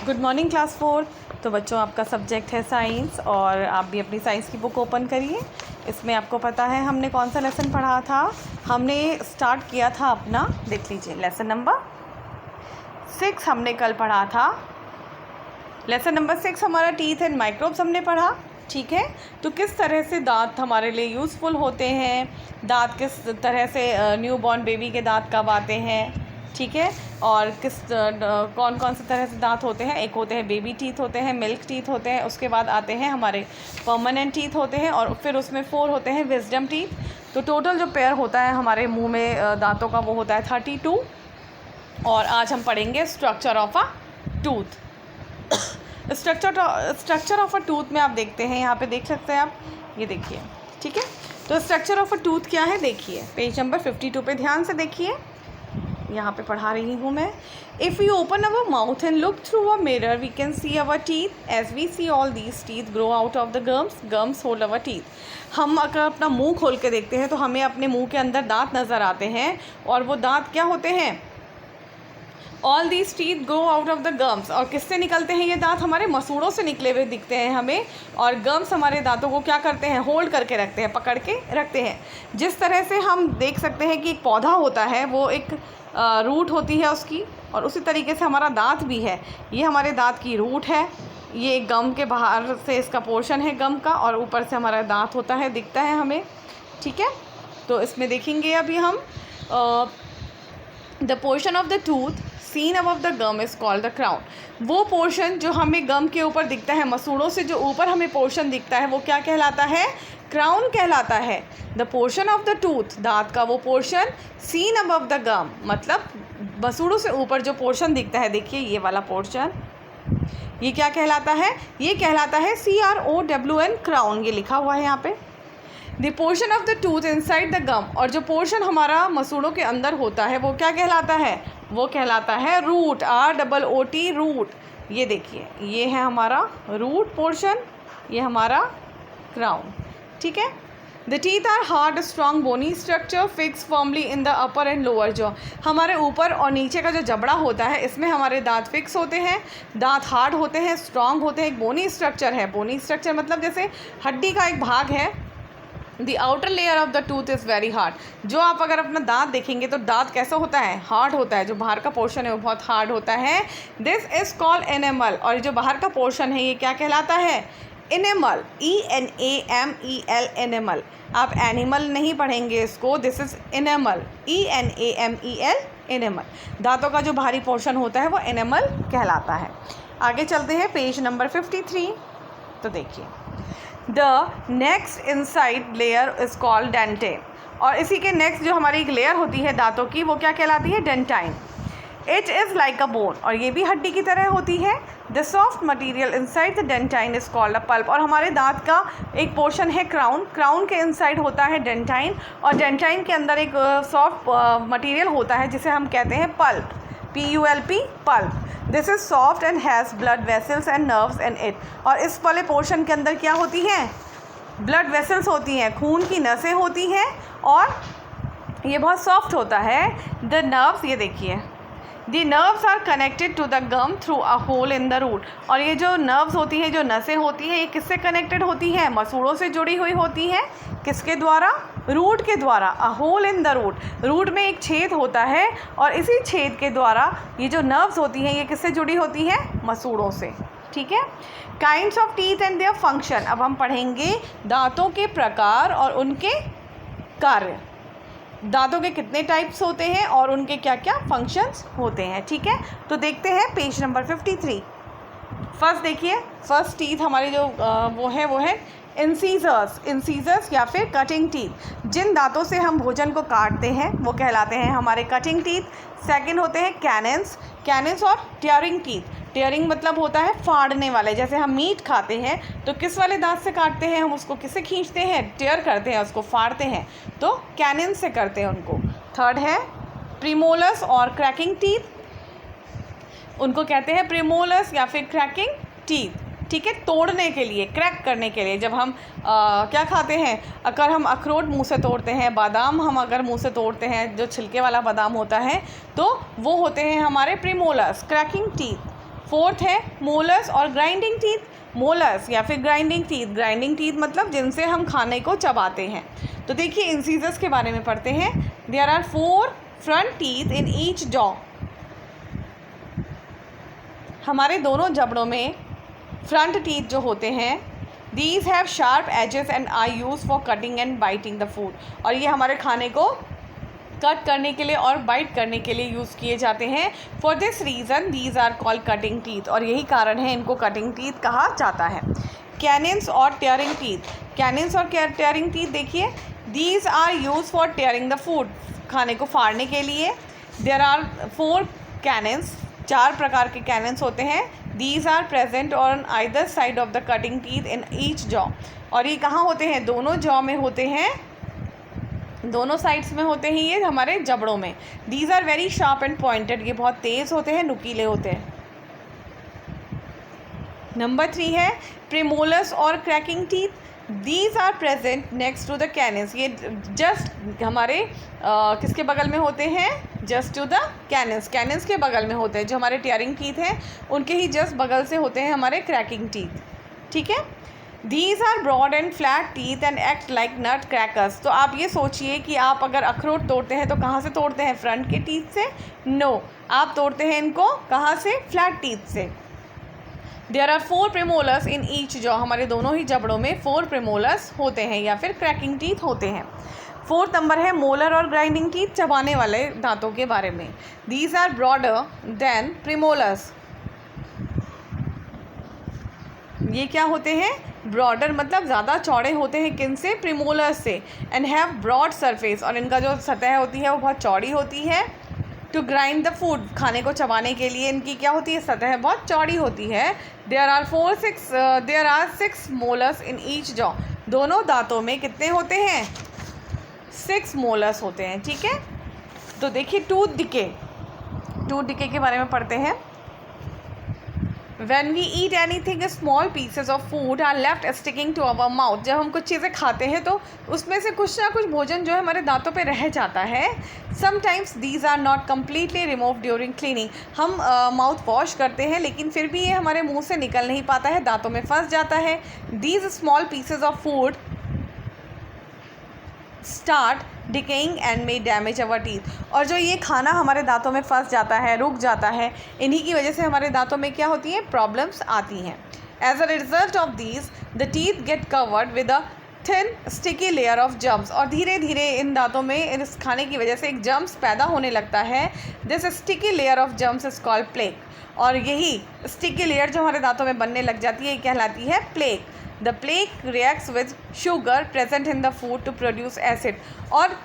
Good morning class 4। तो बच्चों, आपका सब्जेक्ट है साइंस और आप भी अपनी साइंस की बुक ओपन करिए। इसमें आपको पता है हमने कौन सा लेसन पढ़ा था। हमने स्टार्ट किया था अपना, देख लीजिए, लेसन नंबर 6 हमने कल पढ़ा था। लेसन नंबर 6 हमारा टीथ एंड माइक्रोब्स हमने पढ़ा। ठीक है, तो किस तरह से दांत हमारे लिए यूज़फुल होते हैं, दांत किस तरह से न्यू बॉर्न बेबी के दांत कब आते हैं, ठीक है, और कौन कौन से तरह से दांत होते हैं। एक होते हैं बेबी टीथ होते हैं, मिल्क टीथ होते हैं, उसके बाद आते हैं हमारे परमानेंट टीथ होते हैं, और फिर उसमें 4 होते हैं विजडम टीथ। तो टोटल जो पेयर होता है हमारे मुंह में दांतों का वो होता है 32। और आज हम पढ़ेंगे structure of a tooth. Structure of a tooth में आप देखते हैं, यहाँ पे देख सकते हैं आप, ये देखिए, ठीक है। तो स्ट्रक्चर ऑफ अ टूथ क्या है, देखिए पेज नंबर 52 पे ध्यान से देखिए, यहाँ पे पढ़ा रही हूँ मैं। If we open our mouth and look through a mirror we can see our teeth as we see all these teeth grow out of the gums hold our teeth. हम अगर अपना मुंह खोल के देखते हैं तो हमें अपने मुंह के अंदर दांत नज़र आते हैं, और वो दांत क्या होते हैं, all these teeth grow out of the gums. और किससे निकलते हैं ये दांत, हमारे मसूड़ों से निकले हुए दिखते हैं हमें। और गम्स हमारे दांतों को क्या करते हैं, होल्ड करके रखते हैं, पकड़ के रखते हैं। जिस तरह से हम देख सकते हैं कि एक पौधा होता है, वो एक रूट होती है उसकी, और उसी तरीके से हमारा दांत भी है। ये हमारे दांत की रूट है, ये गम के बाहर से इसका पोर्शन है गम का, और ऊपर से हमारा दांत होता है, दिखता है हमें, ठीक है। तो इसमें देखेंगे अभी हम the portion of the tooth seen above the gum is called the crown. वो पोर्शन जो हमें गम के ऊपर दिखता है, मसूड़ों से जो ऊपर हमें पोर्शन दिखता है, वो क्या कहलाता है, क्राउन कहलाता है। The portion of the tooth, दांत का वो portion, seen above the gum, मतलब मसूड़ों से ऊपर जो पोर्शन दिखता है, देखिए ये वाला पोर्शन, ये क्या कहलाता है, ये कहलाता है CROWN, क्राउन, ये लिखा हुआ है यहाँ पे। The portion of the tooth inside the gum, और जो पोर्शन हमारा मसूड़ों के अंदर होता है वो क्या कहलाता है, वो कहलाता है रूट, ROOT, रूट। ये देखिए, ये है हमारा रूट पोर्शन, ये हमारा क्राउन, ठीक है। The teeth are hard strong bony structure fix firmly in the upper and lower jaw. हमारे ऊपर और नीचे का जो जबड़ा होता है, इसमें हमारे दांत फिक्स होते हैं, दांत हार्ड होते हैं, स्ट्रॉन्ग होते हैं, एक बोनी स्ट्रक्चर है। बोनी स्ट्रक्चर मतलब जैसे हड्डी का एक भाग है। The outer layer of the tooth is very hard. जो आप अगर अपना दांत देखेंगे तो दांत कैसा होता है, हार्ड होता है, जो बाहर का पोर्शन है वो बहुत हार्ड होता है। दिस इज़ कॉल्ड एनेमल, और जो बाहर का पोर्शन है ये क्या कहलाता है, एनेमल, ENAMEL, एनेमल। आप एनिमल नहीं पढ़ेंगे इसको, this is enamel, ENAMEL, enamel. दांतों का जो बाहरी पोर्शन होता है वो एनेमल कहलाता है। आगे चलते हैं, पेज नंबर 53। तो देखिए, the next inside layer is called dentine, और इसी के नेक्स्ट जो हमारी एक लेयर होती है दांतों की, वो क्या कहलाती है, dentine. It is like a bone, और ये भी हड्डी की तरह होती है। The soft material inside the dentine is called a pulp, और हमारे दांत का एक पोर्शन है क्राउन, क्राउन के इनसाइड होता है डेंटाइन, और डेंटाइन के अंदर एक सॉफ्ट मटीरियल होता है जिसे हम कहते हैं pulp, PULP, pulp. This is soft and has blood vessels and nerves in it, और इस वाले पोर्शन के अंदर क्या होती हैं, ब्लड वेसल्स होती हैं, खून की नसें होती हैं, और ये बहुत सॉफ्ट होता है। द नर्व्स, ये देखिए, the nerves are connected to the gum through a hole in the root, और ये जो नर्व्स होती है, जो नसें होती हैं, ये किससे कनेक्टेड होती हैं, मसूड़ों से जुड़ी हुई होती हैं। किसके द्वारा, रूट के द्वारा। A hole in the root, root में एक छेद होता है, और इसी छेद के द्वारा ये जो नर्व्स होती हैं ये किससे जुड़ी होती हैं, मसूड़ों से, ठीक है। Kinds of teeth and their function, अब हम पढ़ेंगे दांतों के प्रकार और उनके कार्य। दांतों के कितने टाइप्स होते हैं और उनके क्या क्या फंक्शंस होते हैं, ठीक है। तो देखते हैं पेज नंबर 53। फर्स्ट देखिए, फर्स्ट टीथ हमारी जो वो है इंसीजर्स या फिर कटिंग टीथ। जिन दांतों से हम भोजन को काटते हैं वो कहलाते हैं हमारे कटिंग टीथ। सेकंड होते हैं कैनेंस और टियरिंग टीथ। टियरिंग मतलब होता है फाड़ने वाले, जैसे हम मीट खाते हैं तो किस वाले दांत से काटते हैं, हम उसको किससे खींचते हैं, टियर करते हैं, उसको फाड़ते हैं, तो कैनेंस से करते हैं उनको। थर्ड है प्रीमोलर्स और क्रैकिंग टीथ, उनको कहते हैं प्रीमोलर्स या फिर क्रैकिंग टीथ, ठीक है, तोड़ने के लिए, क्रैक करने के लिए। जब हम क्या खाते हैं, अगर हम अखरोट मुंह से तोड़ते हैं, बादाम हम अगर मुंह से तोड़ते हैं, जो छिलके वाला बादाम होता है, तो वो होते हैं हमारे प्रीमोलर्स, क्रैकिंग टीथ। फोर्थ है मोलर्स और ग्राइंडिंग टीथ। मोलर्स या फिर ग्राइंडिंग टीथ मतलब जिनसे हम खाने को चबाते हैं। तो देखिए इंसीजर्स के बारे में पढ़ते हैं। There are 4 front teeth in each jaw. हमारे दोनों जबड़ों में फ्रंट टीथ जो होते हैं, these have sharp edges and are use for cutting and biting the food. और ये हमारे खाने को कट करने के लिए और बाइट करने के लिए यूज़ किए जाते हैं। For this reason these are called cutting teeth. और यही कारण है इनको कटिंग टीथ कहा जाता है। कैनिन्स और टेयरिंग टीथ। कैनिन्स और टेयरिंग टीथ देखिए, these are use for tearing the food, खाने को फाड़ने के लिए। देयर आर 4 कैनिन्स, 4 प्रकार के कैनिन्स होते हैं। These are present on either side of the cutting teeth in each jaw. और ये कहाँ होते हैं? दोनों जॉ में होते हैं, दोनों साइड्स में होते हैं ये हमारे जबड़ों में। These are very sharp and pointed, ये बहुत तेज़ होते हैं, नुकीले होते हैं। नंबर 3 है प्रीमोलर्स और cracking teeth. These are present next to the canines. ये जस्ट हमारे किसके बगल में होते हैं? Just to the canines, canines के बगल में होते हैं। जो हमारे टीयरिंग टीथ हैं उनके ही जस्ट बगल से होते हैं हमारे क्रैकिंग टीथ। ठीक है। These are broad and flat teeth and act like nut crackers। तो आप ये सोचिए कि आप अगर अखरोट तोड़ते हैं तो कहाँ से तोड़ते हैं? फ्रंट के टीथ से? नो, आप तोड़ते हैं इनको कहाँ से? फ्लैट टीथ से। There are 4 premolars in each jaw। हमारे दोनों ही जबड़ों में 4 premolars होते हैं या फिर क्रैकिंग टीथ होते हैं। 4th नंबर है मोलर और ग्राइंडिंग टीथ, चबाने वाले दांतों के बारे में। These are broader than premolars। ये क्या होते हैं? ब्रॉडर मतलब ज़्यादा चौड़े होते हैं। किन से? प्रीमोलर्स से। एंड हैव ब्रॉड सरफेस, और इनका जो सतह होती है वो बहुत चौड़ी होती है। टू ग्राइंड द फूड, खाने को चबाने के लिए इनकी क्या होती है? सतह बहुत चौड़ी होती है। There are 6 molars in each jaw. दोनों दांतों में कितने होते हैं? 6 मोलर्स होते हैं। ठीक है। तो देखिए टूथ डिके के बारे में पढ़ते हैं। When we eat anything, small pieces of food are left sticking to our mouth। जब हम कुछ चीज़ें खाते हैं तो उसमें से कुछ ना कुछ भोजन जो है हमारे दांतों पे रह जाता है। Sometimes these are not completely removed during cleaning। हम माउथ वॉश करते हैं लेकिन फिर भी ये हमारे मुंह से निकल नहीं पाता है, दांतों में फंस जाता है। These small pieces of food start decaying and may damage our teeth. और जो ये खाना हमारे दांतों में फंस जाता है, रुक जाता है, इन्हीं की वजह से हमारे दांतों में क्या होती हैं? प्रॉब्लम्स आती हैं। As a result of these the teeth get covered with a thin sticky layer of germs. और धीरे धीरे इन दांतों में इस खाने की वजह से एक जम्स पैदा होने लगता है। This sticky layer of germs is called plaque. और यही स्टिकी लेयर जो हमारे दांतों में बनने लग जाती है ये कहलाती है plaque. The plaque reacts with sugar present in the food to produce acid। और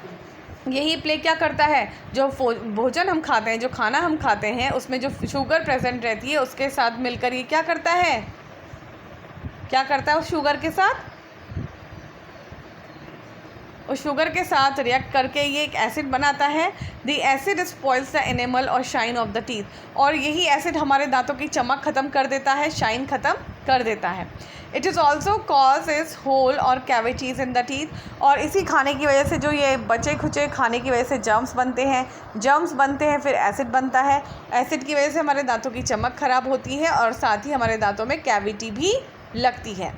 यही प्लेक क्या करता है? जो भोजन हम खाते हैं, जो खाना हम खाते हैं उसमें जो शुगर प्रेजेंट रहती है उसके साथ मिलकर ये क्या करता है? क्या करता है उस शुगर के साथ? उस शुगर के साथ रिएक्ट करके ये एक एसिड बनाता है। The acid spoils the animal और शाइन ऑफ द टीथ। और यही एसिड हमारे दांतों की चमक ख़त्म कर देता है, शाइन ख़त्म कर देता है। It is also cause is hole और कैविटीज़ इन द टीथ। और इसी खाने की वजह से जो ये बचे खुचे खाने की वजह से जम्स बनते हैं, फिर एसिड बनता है। एसिड की वजह से हमारे दांतों की चमक ख़राब होती है और साथ ही हमारे दांतों में कैविटी भी लगती है।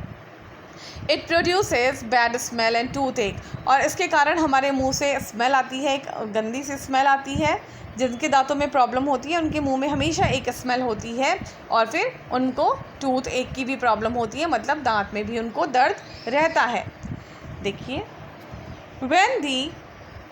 It produces bad smell and tooth एक। और इसके कारण हमारे मुंह से स्मेल आती है, एक गंदी सी स्मेल आती है। जिनके दांतों में प्रॉब्लम होती है उनके मुंह में हमेशा एक स्मेल होती है। और फिर उनको टूथ एक की भी प्रॉब्लम होती है, मतलब दांत में भी उनको दर्द रहता है। देखिए, when the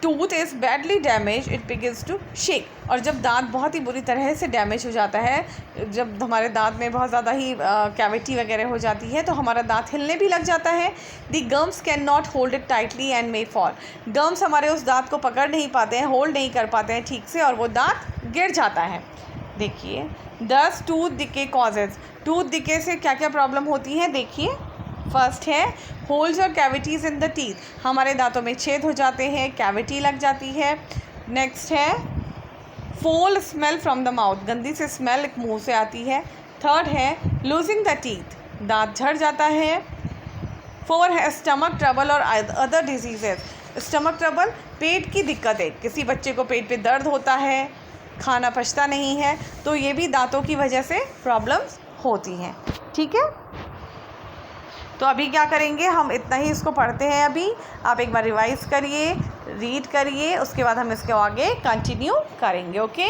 tooth is badly damage it begins to shake. और जब दांत बहुत ही बुरी तरह से डैमेज हो जाता है, जब हमारे दांत में बहुत ज़्यादा ही कैविटी वगैरह हो जाती है तो हमारा दांत हिलने भी लग जाता है। The gums can not hold it tightly and may fall. Gums हमारे उस दांत को पकड़ नहीं पाते हैं, होल्ड नहीं कर पाते हैं ठीक से, और वो दांत गिर जाता है। देखिए, दस tooth decay causes. Tooth decay से क्या क्या प्रॉब्लम होती है? देखिए, फर्स्ट है होल्स और कैविटीज़ इन द टीथ। हमारे दांतों में छेद हो जाते हैं, कैविटी लग जाती है। नेक्स्ट है फोल स्मेल फ्रॉम द माउथ। गंदी से स्मेल मुंह से आती है। थर्ड है लूजिंग द टीथ, दांत झड़ जाता है। 4 है स्टमक ट्रबल और अदर डिजीजेज। स्टमक ट्रबल पेट की दिक्कतें, किसी बच्चे को पेट पे दर्द होता है, खाना पचता नहीं है, तो ये भी दांतों की वजह से प्रॉब्लम्स होती हैं। ठीक है, तो अभी क्या करेंगे, हम इतना ही इसको पढ़ते हैं। अभी आप एक बार रिवाइज करिए, रीड करिए, उसके बाद हम इसके आगे कंटिन्यू करेंगे। ओके।